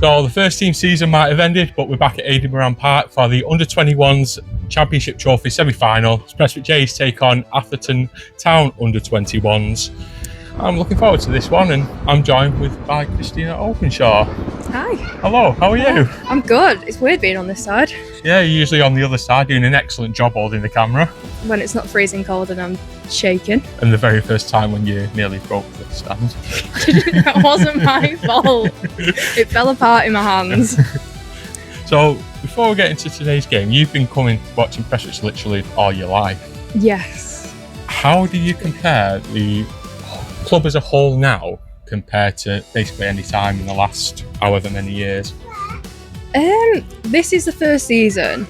So the first team season might have ended, but we're back at Aidenmoran Park for the Under-21s Championship Trophy semi-final. It's Prestwich A's take on Atherton Town Under-21s. I'm looking forward to this one, and I'm joined by Christina Openshaw. Hi. Hello, how are you? I'm good. It's weird being on this side. Yeah, you're usually on the other side doing an excellent job holding the camera. When it's not freezing cold and I'm shaking. And the very first time when you nearly broke the stand. That wasn't my fault. It fell apart in my hands. So, before we get into today's game, you've been watching Prestwich literally all your life. Yes. How do you compare the club as a whole now compared to basically any time in the last however many years? This is the first season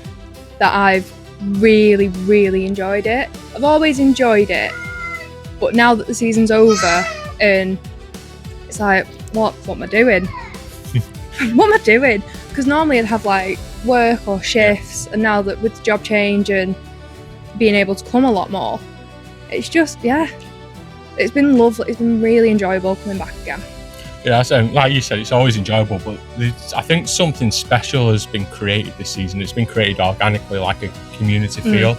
that I've really enjoyed it. I've always enjoyed it, but now that the season's over and it's like, what am I doing? What am I doing? Because normally I'd have like work or shifts, and now that with the job change and being able to come a lot more, it's just, it's been lovely. It's been really enjoyable coming back again. Yeah, so like you said, it's always enjoyable, but I think something special has been created this season. It's been created organically, like a community feel,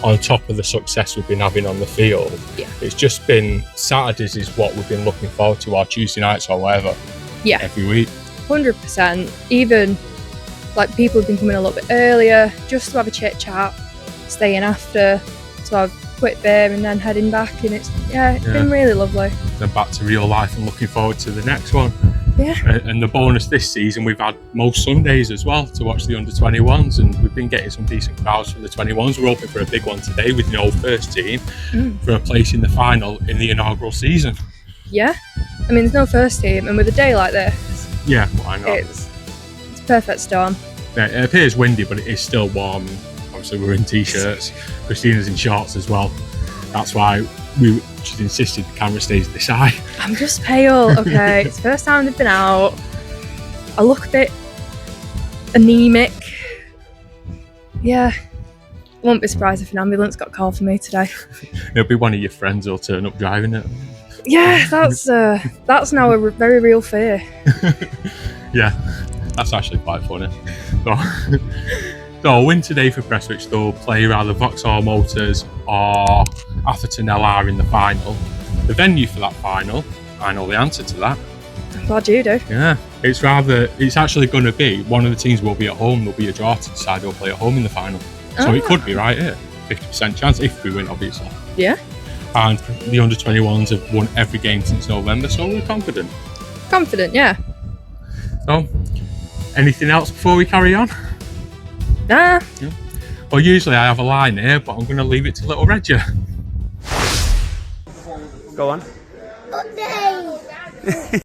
on top of the success we've been having on the field. Yeah. It's just been, Saturdays is what we've been looking forward to, or Tuesday nights or whatever, every week. 100%. Even like people have been coming a little bit earlier just to have a chit chat, staying after to have a quick beer and then heading back, and it's been really lovely. Then back to real life and looking forward to the next one. Yeah. And the bonus this season, we've had most Sundays as well to watch the under-21s, and we've been getting some decent crowds for the 21s. We're hoping for a big one today with the old first team for a place in the final in the inaugural season. Yeah. I mean, there's no first team, and with a day like this, why not? It's a perfect storm. Yeah, it appears windy, but it is still warm. Obviously, we're in t-shirts. Christina's in shorts as well. That's why we just insisted the camera stays this high. I'm just pale, okay? It's the first time they've been out. I look a bit anemic. Yeah. I won't be surprised if an ambulance got called for me today. It'll be one of your friends who'll turn up driving it. Yeah, that's now a very real fear. Yeah, that's actually quite funny. So a win today for Prestwich, they'll play either Vauxhall Motors or Atherton LR in the final. The venue for that final, I know the answer to that. I'm glad you do. Yeah, it's actually going to be, one of the teams will be at home, there'll be a draw to decide who'll play at home in the final. So it could be right here, 50% chance if we win, obviously. Yeah. And the under-21s have won every game since November, so we're confident. Confident, yeah. So, anything else before we carry on? Nah. Yeah. Well, usually I have a line here, but I'm going to leave it to little Reggie. Go on. Okay.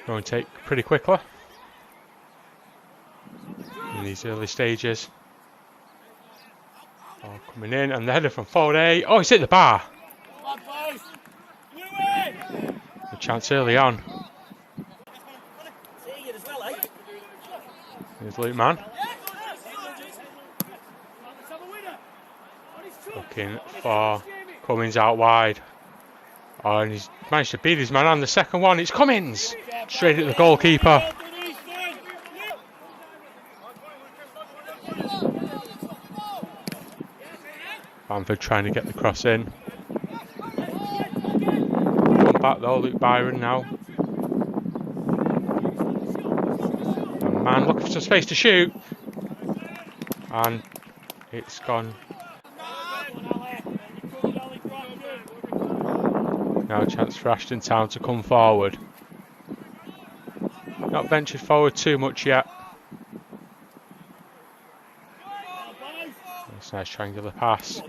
Going to take pretty quickly in these early stages. Coming in, and the header from forward A. Oh, he's hit the bar. A chance early on. Here's Luke Mann. Looking for Cummins out wide. Oh, and he's managed to beat his man on the second one. It's Cummins! Straight at the goalkeeper. Bamford trying to get the cross in. Come back though, Luke Byron now. And man looking for some space to shoot. And it's gone. Now a chance for Austyn Town to come forward. Not ventured forward too much yet. That's a nice triangular pass.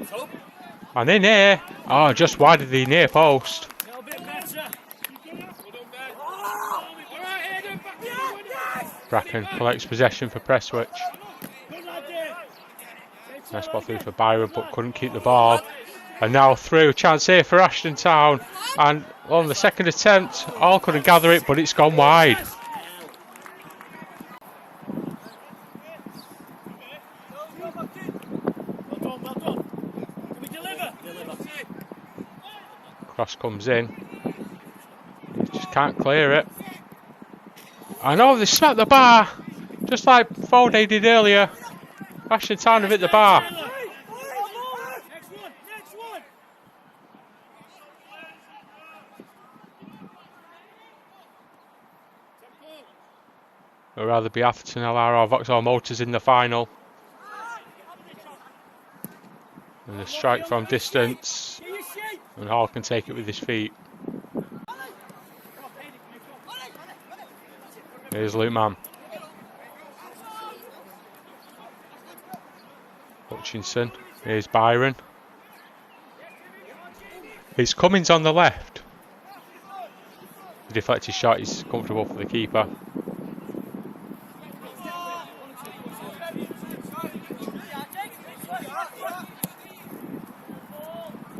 And in here. Oh, just wide of the near post. Bracken collects possession for Prestwich. Nice ball through for Byron, but couldn't keep the ball. And now through, chance here for Austyn Town. And on the second attempt, all couldn't gather it, but it's gone wide. Cross comes in. He just can't clear it. I know they smacked the bar, just like Folday did earlier. Austyn Town have hit the bar. I'd rather be Atherton LR or Vauxhall Motors in the final. And a strike from distance. And Hall can take it with his feet. Here's Luke Mann. Hutchinson. Here's Byron. It's Cummins on the left. The deflected shot is comfortable for the keeper.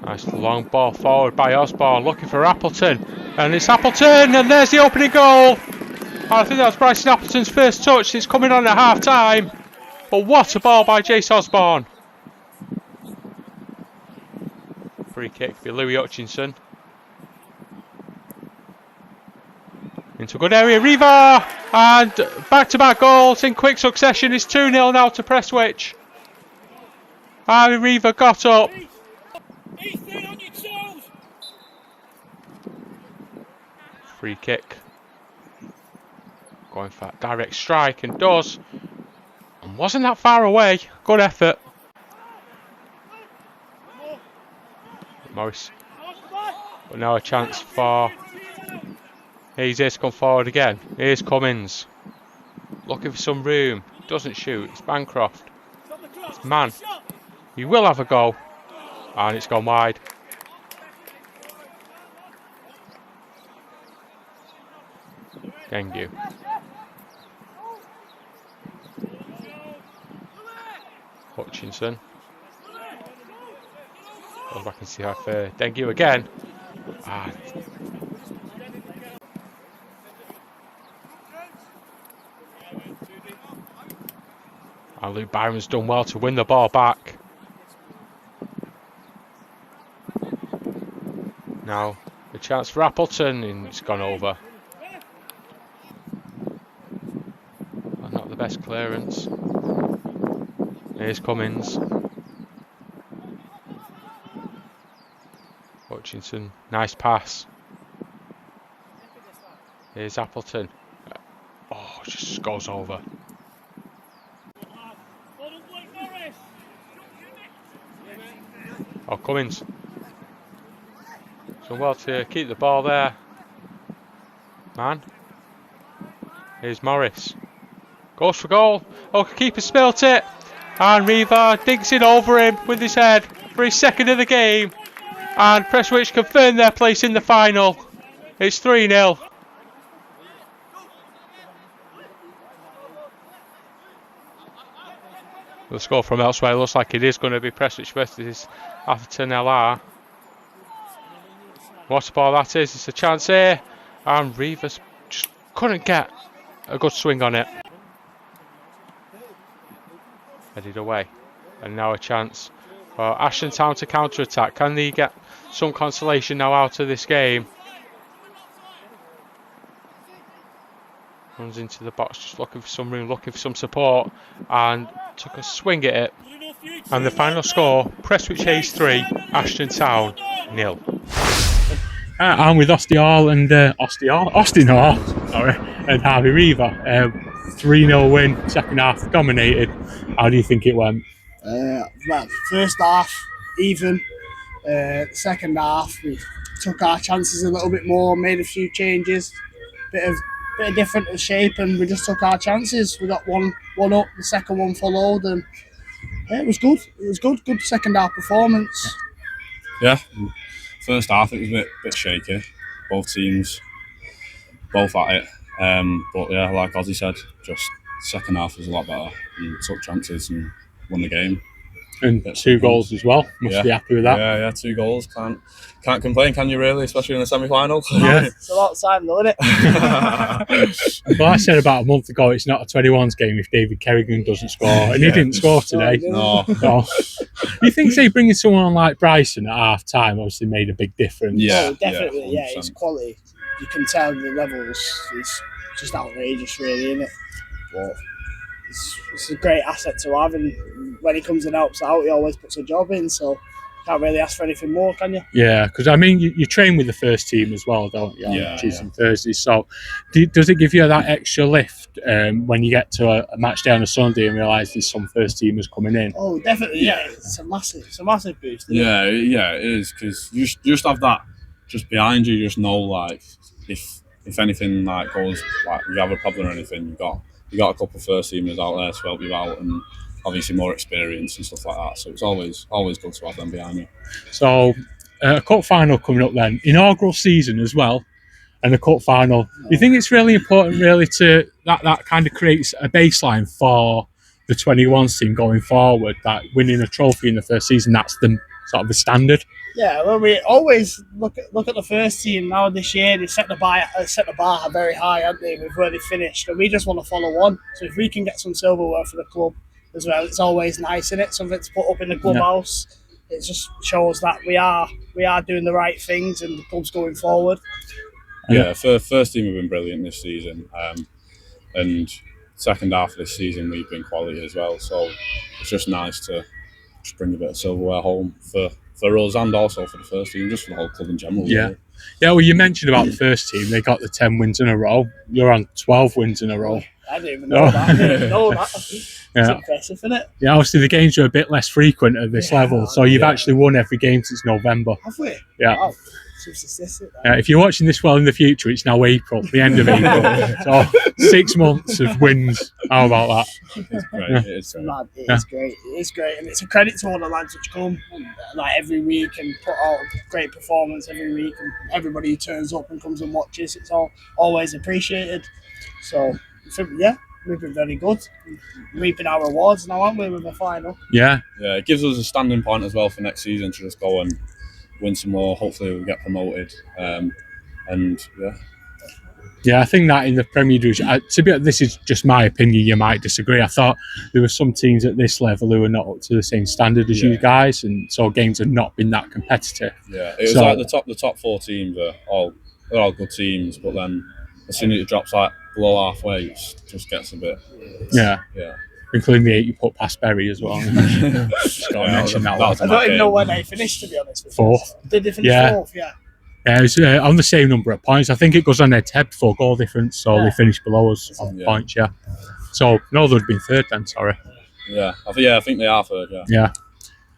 Nice long ball forward by Osborne, looking for Appleton. And it's Appleton, and there's the opening goal. I think that's Bryson Appleton's first touch. It's coming on at half time. But what a ball by Jace Osborne. Free kick for Louis Hutchinson. Into a good area, Riva! And back-to-back goals in quick succession. It's 2-0 now to Prestwich. Harvey Riva got up. Free kick. Going for that direct strike, and does. And wasn't that far away. Good effort. Morris. But now a chance for... He's here to come forward again. Here's Cummins. Looking for some room. Doesn't shoot. It's Bancroft. It's Mann. He will have a goal. And it's gone wide. Dengue. Hutchinson. Go back and see how fair. Dengue again. And Luke Byron's done well to win the ball back. Now a chance for Appleton, and it's gone over. And not the best clearance. Here's Cummins. Hutchinson, nice pass. Here's Appleton. Oh, just goes over. Oh, Cummins. So well to keep the ball there. Man. Here's Morris. Goes for goal. Oh, keeper spilt it. And Riva digs it over him with his head for his second of the game. And Prestwich confirm their place in the final. It's 3-0. The score from elsewhere looks like it is going to be Prestwich versus Atherton LR. What a ball that is. It's a chance here. And Riva just couldn't get a good swing on it. Headed away. And now a chance for Austyn Town to counter-attack. Can they get some consolation now out of this game? Runs into the box, just looking for some room, looking for some support. And took a swing at it. And the final score, Prestwich Hayes 3, Austyn Town 0. I'm with Austyn Hall, sorry, and Harvey Riva. 3-0 win, second half dominated. How do you think it went? Well, first half even. Second half we took our chances a little bit more, made a few changes, bit of different shape, and we just took our chances. We got one up, the second one followed, and it was good. It was good second half performance. Yeah, first half it was a bit shaky. Both teams, both at it. But yeah, like Ozzy said, just second half was a lot better. And took chances and won the game. And Get 2 some goals as well. Must be happy with that. Yeah, 2 goals. Can't complain, can you really? Especially in the semi-final. Yeah. It's a lot of time, though, isn't it? Well, I said about a month ago it's not a 21s game if David Kerrigan doesn't score, and he didn't score today. No. So, you think, say, bringing someone on like Bryson at half time obviously made a big difference? Yeah. Oh, definitely, yeah. 100%. It's quality. You can tell the levels. It's just outrageous, really, isn't it? But it's a great asset to have, and when he comes and helps out, he always puts a job in. So can't really ask for anything more, can you? Yeah, because I mean, you train with the first team as well, don't you? On Tuesdays and Thursdays. So, does it give you that extra lift when you get to a match day on a Sunday and realise there's some first teamers coming in? Oh, definitely. Yeah, it's a massive boost. Isn't Yeah, it is, because you just have that just behind you. You just know, like, if anything like goes, like you have a problem or anything, you got a couple of first teamers out there to help you out, and obviously more experience and stuff like that. So it's always good to have them behind you. So, a cup final coming up then, inaugural season as well, and a cup final. Do you think it's really important, really, to that kind of creates a baseline for the 21s team going forward? That winning a trophy in the first season, that's the sort of the standard. Yeah, well, we always look at the first team now. This year, they set the bar very high, haven't they, with where they finished, and we just want to follow on. So if we can get some silverware for the club as well, it's always nice, isn't it? Something to put up in the clubhouse. Yeah. It just shows that we are doing the right things, and the club's going forward. Yeah, first team have been brilliant this season, and second half of this season we've been quality as well. So it's just nice to just bring a bit of silverware home for us, and also for the first team, just for the whole club in general. Yeah. Really. Yeah, well, you mentioned about the first team. They got the 10 wins in a row. You're on 12 wins in a row. I didn't even know that. I didn't know that. It's impressive, isn't it? Yeah, obviously the games are a bit less frequent at this level, so you've actually won every game since November. Have we? Yeah. Wow. Successive. If you're watching this well in the future, it's now April, the end of April. So 6 months of wins. How about that? It's great. Yeah. It's Mad. It's great. It's great, and it's a credit to all the lads which come like every week and put out a great performance every week, and everybody who turns up and comes and watches. It's always appreciated. So yeah, we've been very good. Reaping our rewards now, aren't we, with the final? Yeah. Yeah, it gives us a standing point as well for next season to just go and win some more. Hopefully we'll get promoted, and yeah. Yeah, I think that in the Premier Division, this is just my opinion, you might disagree. I thought there were some teams at this level who were not up to the same standard as you guys, and so games have not been that competitive. Yeah, it was like the top 4 teams they're all good teams, but then as soon as it drops like below halfway, it just gets a bit. Yeah. Including the 8 you put past Bury as well. Just gotta mention that one. I don't even know where they finished, to be honest with you. 4th. Did they finish 4th? Yeah. Yeah, it's on the same number of points. I think it goes on their head for goal difference, so they finished below us on points. Yeah. So no, they'd been 3rd then. Sorry. Yeah, I think they are 3rd. Yeah. Yeah.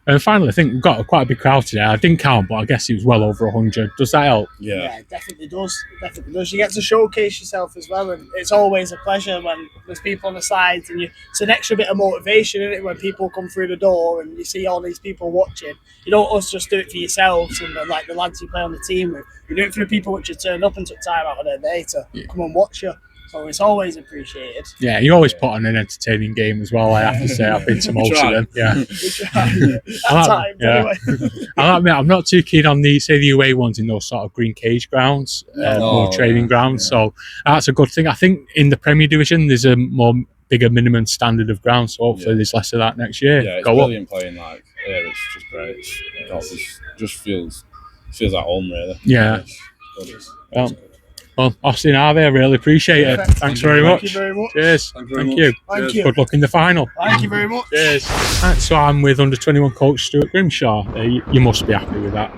And finally, I think we've got quite a big crowd today. I didn't count, but I guess it was well over 100. Does that help? Yeah, it definitely does. It definitely does. You get to showcase yourself as well, and it's always a pleasure when there's people on the sides, and it's an extra bit of motivation, isn't it, when people come through the door and you see all these people watching. You don't just do it for yourselves and like the lads you play on the team with. You do it for the people which you turned up and took time out of their day to come and watch you. So it's always appreciated. Yeah, you always put on an entertaining game as well, I have to say. I've been to most of them. Yeah. I'll admit, I'm not too keen on the away ones in those sort of green cage grounds, more training grounds. So that's a good thing. I think in the Premier Division, there's a bigger minimum standard of ground, so hopefully there's less of that next year. Yeah, it's brilliant playing like here. It's just great. It just feels like home, really. Yeah. Well, Austyn, Harvey, I really appreciate it. Thanks very much. Thank you very much. Cheers. Thank you. Good luck in the final. Thank you very much. Cheers. So I'm with under-21 coach Stuart Grimshaw. You must be happy with that.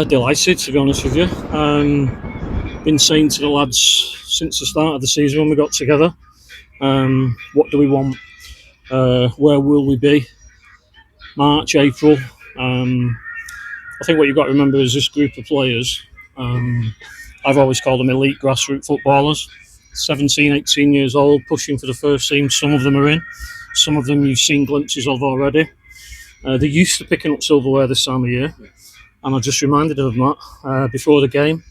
Delighted, to be honest with you. Been saying to the lads since the start of the season when we got together, what do we want? Where will we be? March, April. I think what you've got to remember is this group of players. I've always called them elite grassroots footballers. 17, 18 years old, pushing for the first team. Some of them are in. Some of them you've seen glimpses of already. They're used to picking up silverware this time of year. And I just reminded them of that before the game.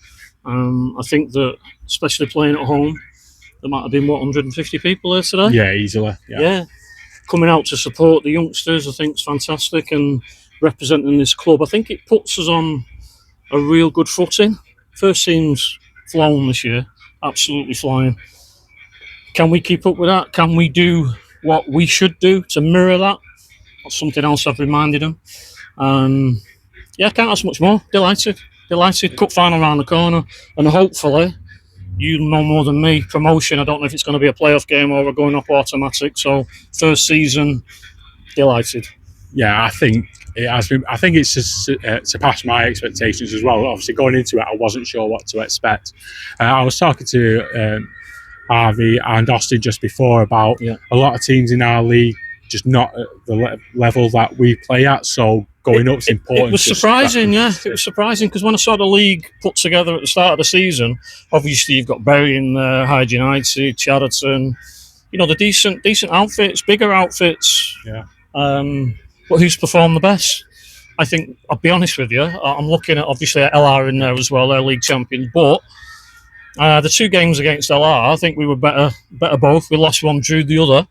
I think that, especially playing at home, there might have been, 150 people there today? Yeah, easily. Yeah. coming out to support the youngsters, I think, is fantastic, and representing this club. I think it puts us on a real good footing. First team's flown this year, absolutely flying. Can we keep up with that? Can we do what we should do to mirror that? That's something else I've reminded them. Yeah, I can't ask much more. Delighted. Cup final around the corner, and hopefully, you know more than me, promotion. I don't know if it's going to be a playoff game or we're going up automatic. So first season, delighted. Yeah, I think it has been. I think it's just surpassed my expectations as well. Obviously, going into it, I wasn't sure what to expect. I was talking to Harvey and Austyn just before about a lot of teams in our league just not at the level that we play at. So going up's important. It was surprising, It was surprising because when I saw the league put together at the start of the season, obviously you've got Bury in there, Hyde United, Chadderton, the decent outfits, bigger outfits. Yeah. But who's performed the best? I think, I'll be honest with you, I'm looking at obviously LR in there as well, they're league champions, but the 2 games against LR, I think we were better both. We lost one, drew the other.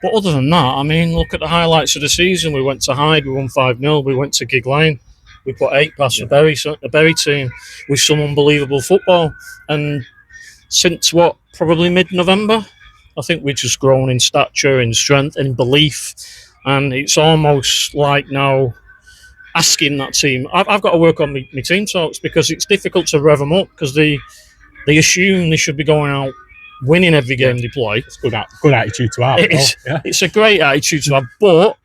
But other than that, I mean, look at the highlights of the season. We went to Hyde, we won 5-0. We went to Gig Lane, we put 8 past the Bury team with some unbelievable football. And since probably mid-November, I think we've just grown in stature, in strength, in belief. And it's almost like now asking that team. I've got to work on my team talks because it's difficult to rev them up because they assume they should be going out winning every game they play. It's good attitude to have. It's a great attitude to have, but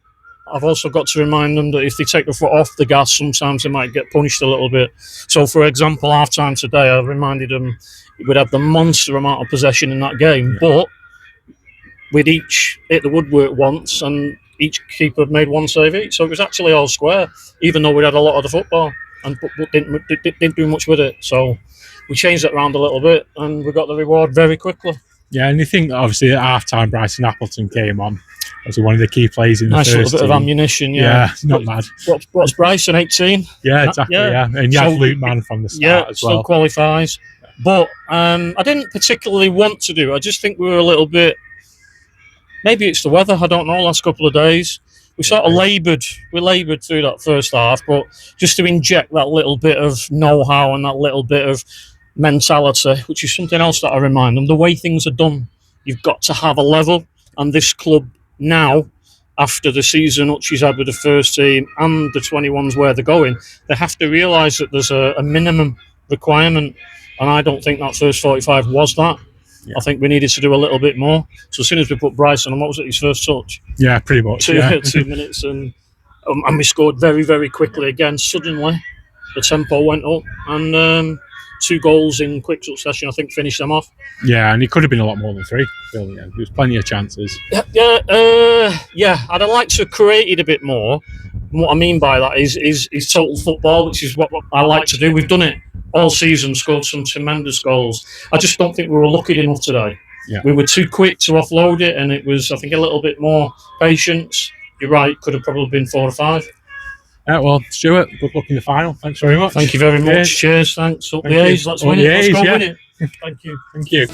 I've also got to remind them that if they take the foot off the gas, sometimes they might get punished a little bit. So, for example, half-time today, I reminded them we'd have the monster amount of possession in that game, but we'd each hit the woodwork once and each keeper made 1 save each. So it was actually all square, even though we had a lot of the football and didn't do much with it. So we changed it around a little bit and we got the reward very quickly. Yeah, and you think obviously at half time Bryson Appleton came on. Obviously one of the key players in the first nice little bit team. of ammunition, not bad. What's Bryson, 18? Yeah, exactly, And you have Luke Mann from the start as well. Still qualifies. But I didn't particularly want to do. I just think we were a little bit, maybe it's the weather, I don't know, last couple of days. We sort of laboured through that first half, but just to inject that little bit of know-how and that little bit of mentality, which is something else that I remind them, the way things are done, you've got to have a level. And this club now, after the season Hutchie's had with the first team and the 21s where they're going, they have to realise that there's a minimum requirement. And I don't think that first 45 was that. Yeah. I think we needed to do a little bit more. So as soon as we put Bryson on, what was it, his first touch? Yeah, pretty much. 2 minutes, and we scored very, very quickly again. Suddenly, the tempo went up, and 2 goals in quick succession, I think, finished them off. Yeah, and it could have been a lot more than 3. Really, there was plenty of chances. Yeah. I'd have liked to have created a bit more. And what I mean by that is total football, which is what I like to do. We've done it all season, scored some tremendous goals. I just don't think we were lucky enough today. Yeah. We were too quick to offload it, and it was, I think, a little bit more patience. You're right, could have probably been 4 or 5. Well, Stuart, good luck in the final. Thanks very much. Thank you very much. Cheers, thanks. Up the A's, let's win it. Let's go win it. Thank you. Thank you.